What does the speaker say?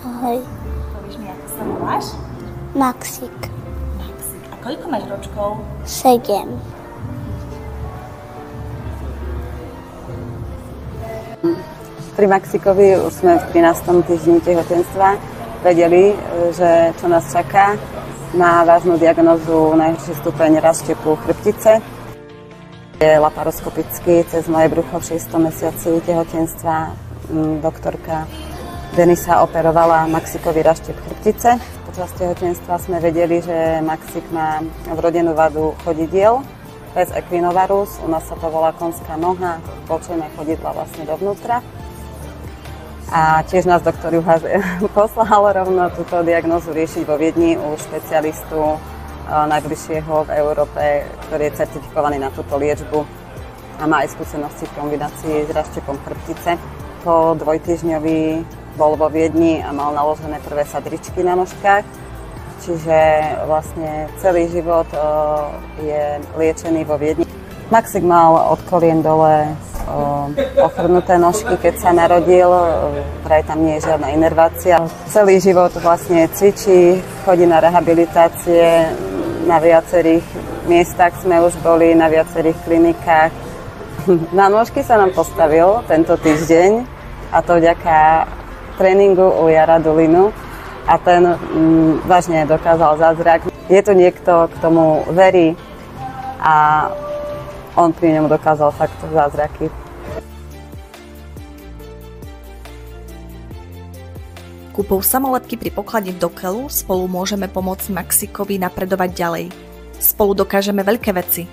Ahoj. Povieš mi, ako sa voláš? Maxik. Maxik. A koľko máš ročkov? 7. Pri Maxikovi už sme v 13. týždni tehotenstva vedeli, že čo nás čaká. Má vážnu diagnózu najhorší stupeň raz štepu chrbtice. Je laparoskopický cez moje brucho v 6. mesiaci tehotenstva. Doktorka Denisa operovala Maxikovi raštep chrbtice. Počas tehotenstva sme vedeli, že Maxik má vrodenú vadu chodidiel, pes equinovarus, u nás sa to volá konská noha, bočené chodidla vlastne dovnútra. A tiež nás doktor Juháš poslal rovno túto diagnózu riešiť vo Viedni u špecialistu najbližšieho v Európe, ktorý je certifikovaný na túto liečbu a má aj skúsenosti v kombinácii s raštepom chrbtice. Po dvojtýždňový bol vo Viedni a mal naložené prvé sadričky na nožkách, čiže vlastne celý život je liečený vo Viedni. Maxik mal od kolien dole ochrnuté nožky, keď sa narodil, vraj tam nie je žiadna inervácia. Celý život vlastne cvičí, chodí na rehabilitácie, na viacerých miestach sme už boli, na viacerých klinikách. Na nôžky sa nám postavil tento týždeň a to vďaka tréningu u Jara Dulinu a ten vážne dokázal zázrak. Je tu niekto, k tomu verí a on pri ňom dokázal fakt zázraky. Kúpou samolepky pri poklade do keľu spolu môžeme pomôcť Maxikovi napredovať ďalej. Spolu dokážeme veľké veci.